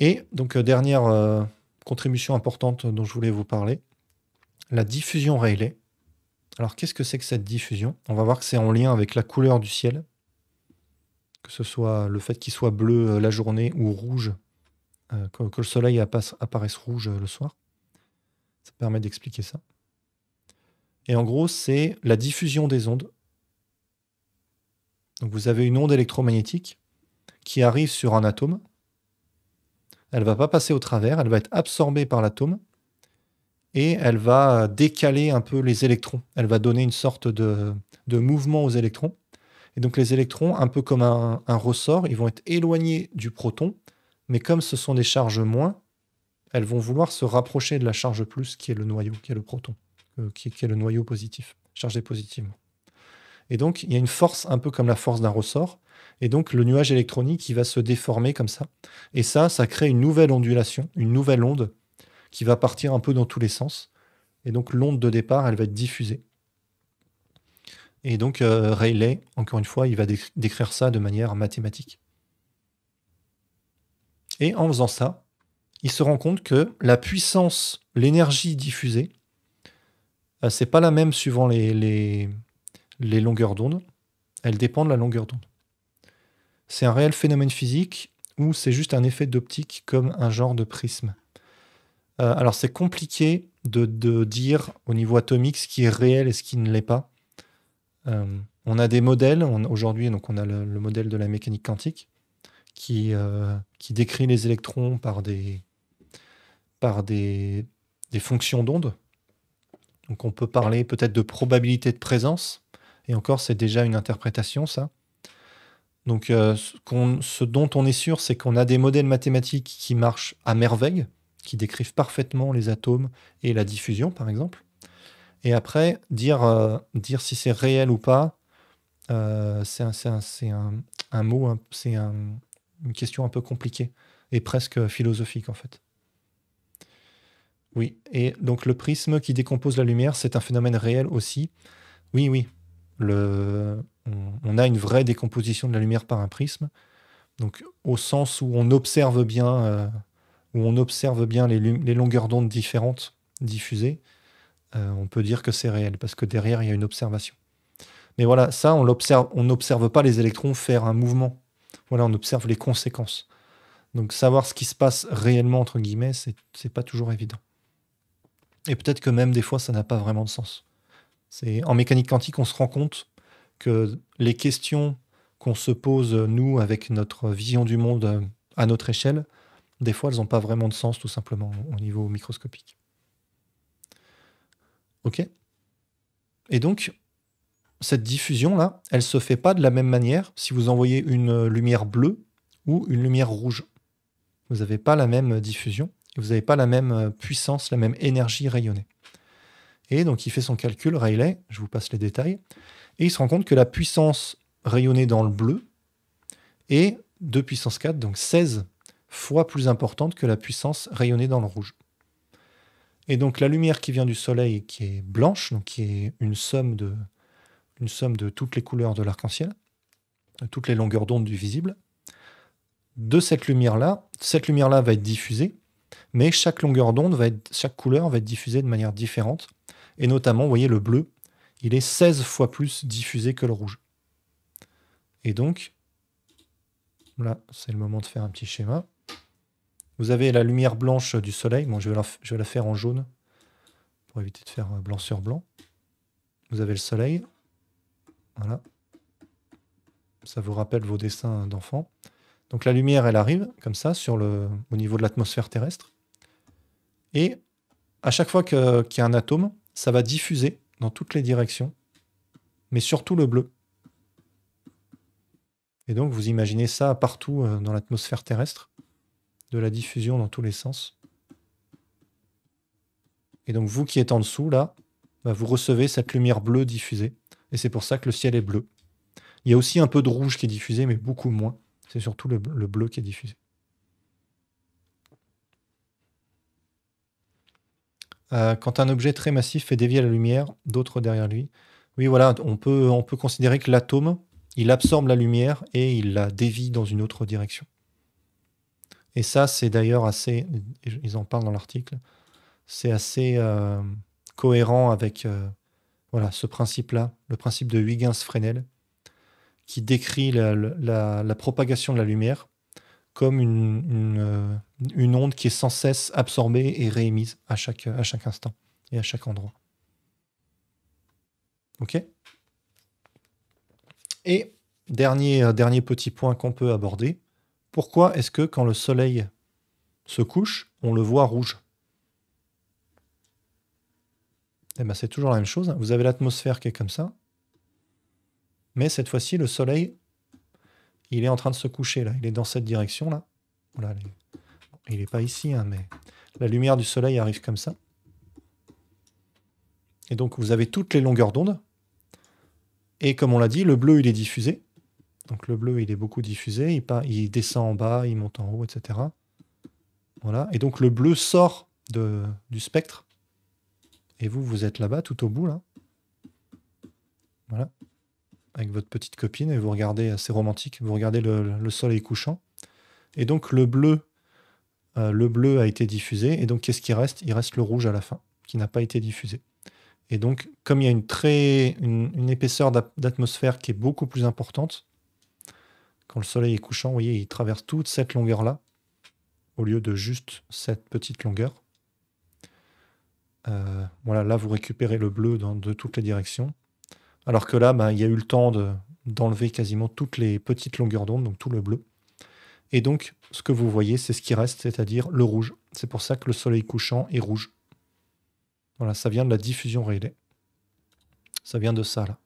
Et donc, dernière contribution importante dont je voulais vous parler, la diffusion Rayleigh. Alors, qu'est-ce que c'est que cette diffusion? On va voir que c'est en lien avec la couleur du ciel, que ce soit le fait qu'il soit bleu la journée ou rouge, que le soleil apparaisse rouge le soir. Ça permet d'expliquer ça. Et en gros, c'est la diffusion des ondes. Donc, vous avez une onde électromagnétique qui arrive sur un atome. Elle ne va pas passer au travers, elle va être absorbée par l'atome et elle va décaler un peu les électrons. Elle va donner une sorte de mouvement aux électrons. Et donc les électrons, un peu comme un ressort, ils vont être éloignés du proton, mais comme ce sont des charges moins, elles vont vouloir se rapprocher de la charge plus qui est le noyau, qui est le proton, qui est le noyau positif, chargé positivement. Et donc il y a une force un peu comme la force d'un ressort, et donc le nuage électronique qui va se déformer comme ça. Et ça crée une nouvelle ondulation, une nouvelle onde qui va partir un peu dans tous les sens. Et donc l'onde de départ, elle va être diffusée. Et donc Rayleigh, encore une fois, il va décrire ça de manière mathématique. Et en faisant ça, il se rend compte que la puissance, l'énergie diffusée, c'est pas la même suivant les longueurs d'onde. Elle dépend de la longueur d'onde. C'est un réel phénomène physique ou c'est juste un effet d'optique comme un genre de prisme. Alors c'est compliqué de dire au niveau atomique ce qui est réel et ce qui ne l'est pas. On a des modèles, aujourd'hui donc on a le modèle de la mécanique quantique qui décrit les électrons par des fonctions d'onde. Donc on peut parler peut-être de probabilité de présence, et encore c'est déjà une interprétation ça. Donc ce dont on est sûr, c'est qu'on a des modèles mathématiques qui marchent à merveille, qui décrivent parfaitement les atomes et la diffusion par exemple. Et après, dire si c'est réel ou pas, c'est un mot, c'est une question un peu compliquée et presque philosophique en fait. Oui, et donc le prisme qui décompose la lumière, c'est un phénomène réel aussi. Oui, on a une vraie décomposition de la lumière par un prisme, donc au sens où on observe bien, les longueurs d'onde différentes diffusées, on peut dire que c'est réel, parce que derrière, il y a une observation. Mais voilà, ça, on n'observe pas les électrons faire un mouvement. Voilà, on observe les conséquences. Donc savoir ce qui se passe réellement, entre guillemets, c'est pas toujours évident. Et peut-être que même des fois, ça n'a pas vraiment de sens. En mécanique quantique, on se rend compte que les questions qu'on se pose, nous, avec notre vision du monde à notre échelle, des fois, elles n'ont pas vraiment de sens, tout simplement, au niveau microscopique. Ok? Et donc, cette diffusion-là, elle ne se fait pas de la même manière si vous envoyez une lumière bleue ou une lumière rouge. Vous n'avez pas la même diffusion, vous n'avez pas la même puissance, la même énergie rayonnée. Et donc il fait son calcul, Rayleigh, je vous passe les détails, et il se rend compte que la puissance rayonnée dans le bleu est 2 puissance 4, donc 16 fois plus importante que la puissance rayonnée dans le rouge. Et donc la lumière qui vient du soleil, qui est blanche, donc qui est une somme de toutes les couleurs de l'arc-en-ciel, de toutes les longueurs d'onde du visible, de cette lumière-là va être diffusée, mais chaque longueur d'onde chaque couleur va être diffusée de manière différente. Et notamment, vous voyez, le bleu, il est 16 fois plus diffusé que le rouge. Et donc, là, c'est le moment de faire un petit schéma. Vous avez la lumière blanche du soleil. Bon, je vais la faire en jaune pour éviter de faire blanc sur blanc. Vous avez le soleil. Voilà. Ça vous rappelle vos dessins d'enfants. Donc la lumière, elle arrive comme ça au niveau de l'atmosphère terrestre. Et à chaque fois qu'il y a un atome, ça va diffuser dans toutes les directions, mais surtout le bleu. Et donc vous imaginez ça partout dans l'atmosphère terrestre, de la diffusion dans tous les sens. Et donc vous qui êtes en dessous, là, vous recevez cette lumière bleue diffusée. Et c'est pour ça que le ciel est bleu. Il y a aussi un peu de rouge qui est diffusé, mais beaucoup moins. C'est surtout le bleu qui est diffusé. Quand un objet très massif fait dévier la lumière, d'autres derrière lui. Oui, voilà, on peut considérer que l'atome, il absorbe la lumière et il la dévie dans une autre direction. Et ça, c'est d'ailleurs assez, ils en parlent dans l'article, c'est assez cohérent avec voilà, ce principe-là, le principe de Huygens-Fresnel, qui décrit la propagation de la lumière comme une onde qui est sans cesse absorbée et réémise à chaque instant et à chaque endroit. Ok? Et dernier petit point qu'on peut aborder, pourquoi est-ce que quand le soleil se couche, on le voit rouge? Eh ben, c'est toujours la même chose. Vous avez l'atmosphère qui est comme ça, mais cette fois-ci, le soleil, il est en train de se coucher, là. Il est dans cette direction-là. Voilà, il n'est pas ici, hein, mais la lumière du soleil arrive comme ça. Et donc, vous avez toutes les longueurs d'onde. Et comme on l'a dit, le bleu, il est diffusé. Donc, le bleu, il est beaucoup diffusé. Il descend en bas, il monte en haut, etc. Voilà. Et donc, le bleu sort du spectre. Et vous êtes là-bas, tout au bout, là. Voilà. Avec votre petite copine, et vous regardez, c'est romantique, vous regardez le soleil couchant. Et donc, le bleu a été diffusé. Et donc, qu'est-ce qui reste? Il reste le rouge à la fin, qui n'a pas été diffusé. Et donc, comme il y a une épaisseur d'atmosphère qui est beaucoup plus importante, quand le soleil est couchant, vous voyez, il traverse toute cette longueur-là, au lieu de juste cette petite longueur. Voilà, là, vous récupérez le bleu de toutes les directions. Alors que là, bah, il y a eu le temps d'enlever quasiment toutes les petites longueurs d'onde, donc tout le bleu. Et donc, ce que vous voyez, c'est ce qui reste, c'est-à-dire le rouge. C'est pour ça que le soleil couchant est rouge. Voilà, ça vient de la diffusion Rayleigh. Ça vient de ça, là.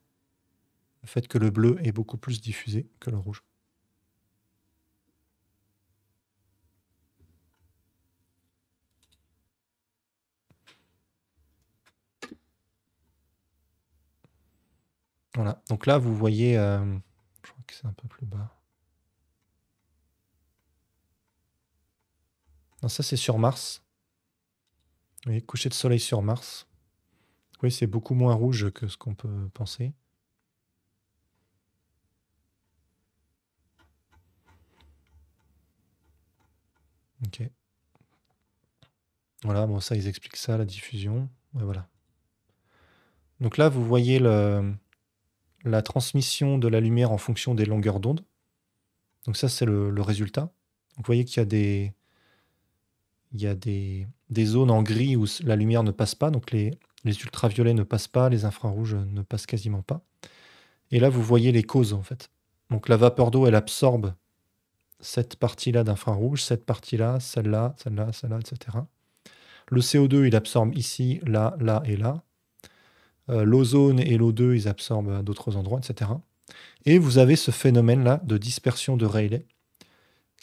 Le fait que le bleu est beaucoup plus diffusé que le rouge. Voilà, donc là, vous voyez, je crois que c'est un peu plus bas. Non, ça, c'est sur Mars. Vous voyez, coucher de soleil sur Mars. Oui, c'est beaucoup moins rouge que ce qu'on peut penser. Ok. Voilà, bon, ça, ils expliquent ça, la diffusion. Ouais, voilà. Donc là, vous voyez la transmission de la lumière en fonction des longueurs d'onde. Donc ça, c'est le résultat. Donc vous voyez qu'il y a des zones en gris où la lumière ne passe pas. Donc les ultraviolets ne passent pas, les infrarouges ne passent quasiment pas. Et là, vous voyez les causes, en fait. Donc la vapeur d'eau, elle absorbe cette partie-là d'infrarouge, cette partie-là, celle-là, celle-là, celle-là, etc. Le CO2, il absorbe ici, là, là et là. L'ozone et l'O2, ils absorbent à d'autres endroits, etc. Et vous avez ce phénomène-là de dispersion de Rayleigh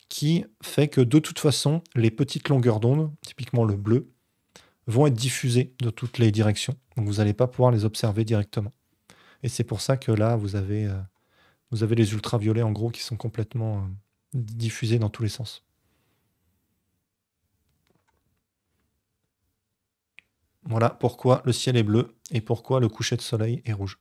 qui fait que de toute façon, les petites longueurs d'onde, typiquement le bleu, vont être diffusées de toutes les directions. Donc vous n'allez pas pouvoir les observer directement. Et c'est pour ça que là, vous avez les ultraviolets, en gros, qui sont complètement diffusés dans tous les sens. Voilà pourquoi le ciel est bleu et pourquoi le coucher de soleil est rouge.